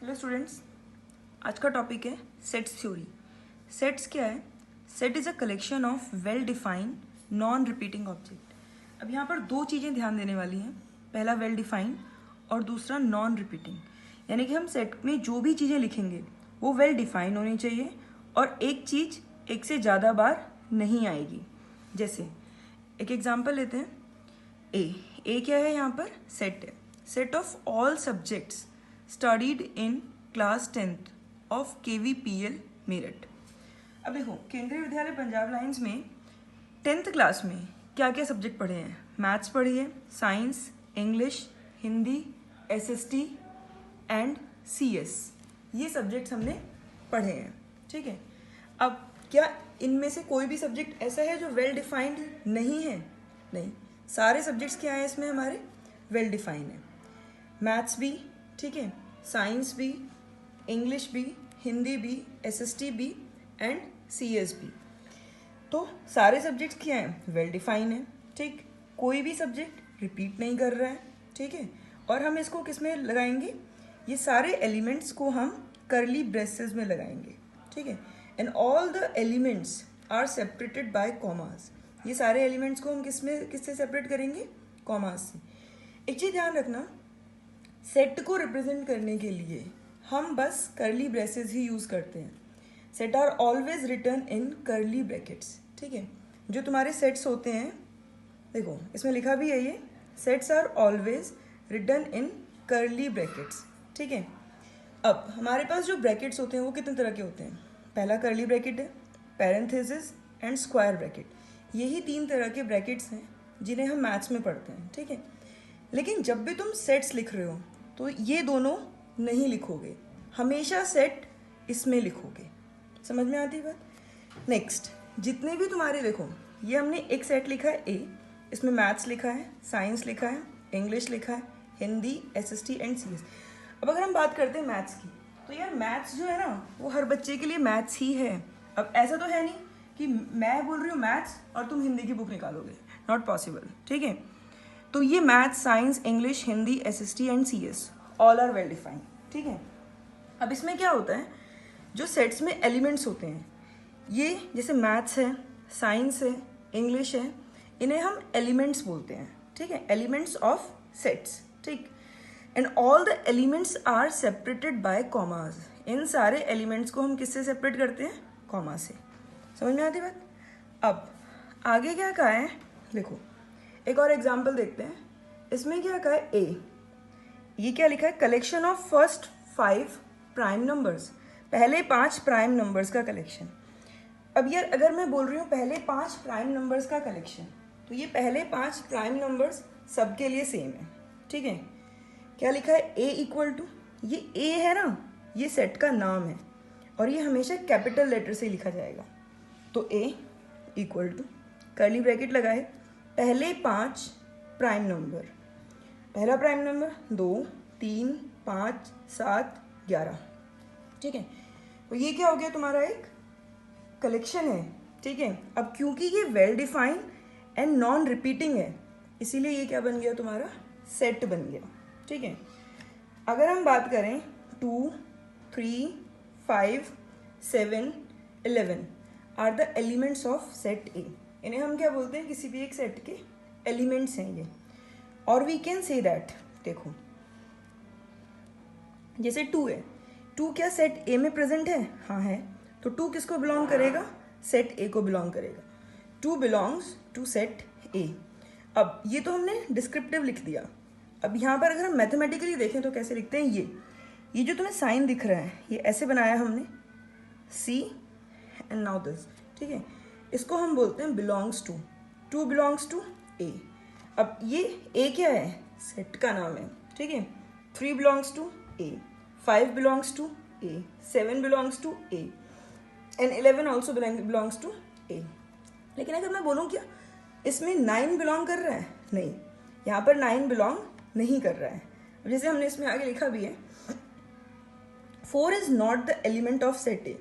Hello students, आज का topic है सेट्स थ्योरी। सेट्स क्या है? Set is a collection of well defined non repeating object. अब यहाँ पर दो चीज़ें ध्यान देने वाली हैं, पहला वेल डिफाइंड और दूसरा नॉन रिपीटिंग। यानी कि हम सेट में जो भी चीज़ें लिखेंगे वो वेल डिफाइंड होनी चाहिए और एक चीज़ एक से ज़्यादा बार नहीं आएगी। जैसे एक एग्जाम्पल लेते हैं, ए क्या है यहाँ पर? सेट है। Set of all subjects studied in class 10th of KVPL Meerut. अब देखो, केंद्रीय विद्यालय पंजाब लाइन्स में 10th क्लास में क्या क्या सब्जेक्ट पढ़े हैं? मैथ्स पढ़ी है, science, English, Hindi, SST and CS। ये सब्जेक्ट्स हमने पढ़े हैं, ठीक है। अब क्या इनमें से कोई भी सब्जेक्ट ऐसा है जो वेल डिफाइंड नहीं है? नहीं, सारे सब्जेक्ट्स क्या हैं इसमें हमारे? वेल डिफाइंड है। मैथ्स भी, ठीक है, साइंस भी, इंग्लिश भी, हिंदी भी, SST भी एंड CS भी। तो सारे सब्जेक्ट्स क्या हैं? वेल डिफाइंड है, ठीक। कोई भी सब्जेक्ट रिपीट नहीं कर रहा है, ठीक है। और हम इसको किस में लगाएंगे? ये सारे एलिमेंट्स को हम करली ब्रेसेस में लगाएंगे, ठीक है। And all the elements are separated by commas. ये सारे एलिमेंट्स को हम किससे सेपरेट करेंगे? कॉमास से। एक चीज़ ध्यान रखना, सेट को रिप्रेजेंट करने के लिए हम बस करली ब्रेसेस ही यूज़ करते हैं। Set are always written in curly brackets, ठीक है। जो तुम्हारे सेट्स होते हैं, देखो इसमें लिखा भी है ये, sets are always written in curly brackets, ठीक है। अब हमारे पास जो ब्रैकेट्स होते हैं वो कितने तरह के होते हैं? पहला करली ब्रैकेट है, पैरेंथेसिस एंड स्क्वायर ब्रैकेट। यही 3 तरह के ब्रैकेट्स हैं जिन्हें हम मैथ्स में पढ़ते हैं, ठीक है। लेकिन जब भी तुम सेट्स लिख रहे हो तो ये दोनों नहीं लिखोगे, हमेशा सेट इसमें लिखोगे। समझ में आती बात? नेक्स्ट, जितने भी तुम्हारे, देखो ये हमने एक सेट लिखा है ए, इसमें मैथ्स लिखा है, साइंस लिखा है, इंग्लिश लिखा है, हिंदी, SST एंड CS। अब अगर हम बात करते हैं मैथ्स की, तो यार मैथ्स जो है ना वो हर बच्चे के लिए मैथ्स ही है। अब ऐसा तो है नहीं कि मैं बोल रही हूँ मैथ्स और तुम हिंदी की बुक निकालोगे, नॉट पॉसिबल, ठीक है। तो ये maths, science, English, Hindi, SST and CS all are well defined, ठीक है। अब इसमें क्या होता है, जो सेट्स में एलिमेंट्स होते हैं, ये जैसे मैथ्स है, साइंस है, इंग्लिश है, इन्हें हम एलिमेंट्स बोलते हैं, ठीक है, एलिमेंट्स ऑफ सेट्स, ठीक। And all the elements are separated by commas. इन सारे एलिमेंट्स को हम किससे सेपरेट करते हैं? कॉमा से। समझ में आती बात? अब आगे क्या कहा है, देखो एक और एग्जाम्पल देखते हैं। इसमें क्या कहा है? ए, ये क्या लिखा है? Collection of first 5 prime numbers, पहले 5 प्राइम नंबर्स का कलेक्शन। अब यार अगर मैं बोल रही हूँ पहले 5 प्राइम नंबर्स का कलेक्शन, तो ये पहले 5 प्राइम नंबर्स सबके लिए सेम है, ठीक है। क्या लिखा है? ए इक्वल टू, ये ए है ना, ये सेट का नाम है और ये हमेशा कैपिटल लेटर से लिखा जाएगा। तो ए इक्वल टू, कर्ली ब्रैकेट लगाए, पहले 5 प्राइम नंबर, पहला प्राइम नंबर 2, 3, 5, 7, 11, ठीक है। तो ये क्या हो गया तुम्हारा? एक कलेक्शन है, ठीक है। अब क्योंकि ये well defined and non repeating है, इसीलिए ये क्या बन गया तुम्हारा? सेट बन गया, ठीक है। अगर हम बात करें 2, 3, 5, 7, 11 are the elements of set A. इन्हें हम क्या बोलते हैं? किसी भी एक सेट के एलिमेंट्स हैं ये। और वी कैन से दैट, देखो जैसे 2 है, 2 क्या सेट ए में प्रेजेंट है? हाँ है। तो 2 किसको बिलोंग करेगा? सेट ए को बिलोंग करेगा। 2 बिलोंग्स टू सेट ए। अब ये तो हमने डिस्क्रिप्टिव लिख दिया। अब यहाँ पर अगर हम मैथमेटिकली देखें तो कैसे लिखते हैं? ये जो तुम्हें साइन दिख रहा है, ये ऐसे बनाया हमने, C एंड नाउ दिस, ठीक है। इसको हम बोलते हैं बिलोंग्स टू, 2 बिलोंग्स टू ए। अब ये ए क्या है? सेट का नाम है, ठीक है। 3 belongs to A, 5 belongs to A, 7 belongs to A and 11 also belongs to A. लेकिन अगर मैं बोलूँ क्या इसमें 9 बिलोंग कर रहा है? नहीं, यहाँ पर 9 बिलोंग नहीं कर रहा है। जैसे हमने इसमें आगे लिखा भी है, 4 is not the element of set ए।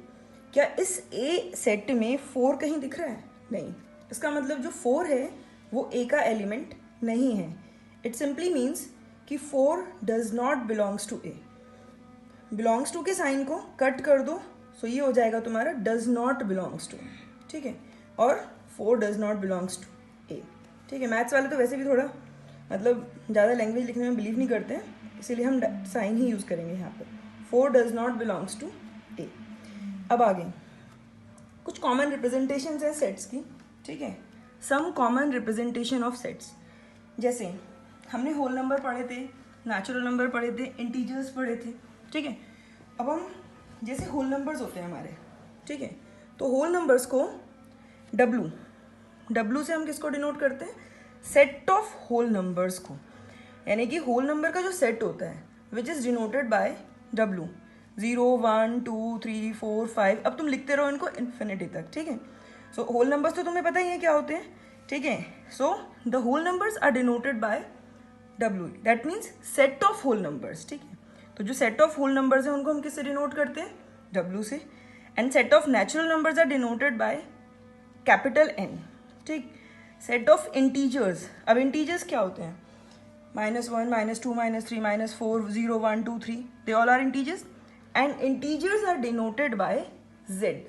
क्या इस ए सेट में 4 कहीं दिख रहा है? नहीं। इसका मतलब जो 4 है वो ए का एलिमेंट नहीं है। इट सिंपली मीन्स कि 4 does not belongs to A. Belongs to के साइन को कट कर दो, सो ये हो जाएगा तुम्हारा डज नॉट बिलोंग्स टू, ठीक है, और 4 डज नॉट बिलोंग्स टू ए, ठीक है। मैथ्स वाले तो वैसे भी थोड़ा मतलब ज़्यादा लैंग्वेज लिखने में बिलीव नहीं करते हैं, इसीलिए हम साइन ही यूज़ करेंगे यहाँ पर। 4 डज नॉट बिलोंग्स टू ए। अब आगे कुछ कॉमन रिप्रेजेंटेशन है सेट्स की, ठीक है। Some common representation of sets, जैसे हमने होल नंबर पढ़े थे, नेचुरल नंबर पढ़े थे, इंटीजर्स पढ़े थे, ठीक है। अब हम जैसे होल नंबर्स होते हैं हमारे, ठीक है, तो होल नंबर्स को डब्लू से हम किसको डिनोट करते हैं? सेट ऑफ होल नंबर्स को, यानी कि होल नंबर का जो सेट होता है which is denoted by W, 0 1 2 3 4 5, अब तुम लिखते रहो इनको इन्फिनिटी तक, ठीक है। सो होल नंबर्स तो तुम्हें पता ही है क्या होते हैं, ठीक है। So the whole numbers are denoted by W, that means set of whole numbers, ठीक है। तो जो सेट ऑफ होल नंबर्स हैं उनको हम किससे डिनोट करते हैं? डब्लू से। And set of natural numbers are denoted by capital N, ठीक। सेट ऑफ इंटीजर्स, अब इंटीजर्स क्या होते हैं? -1 -2 -3 -4 0 1 2 3, they all are integers, and integers are denoted by Z,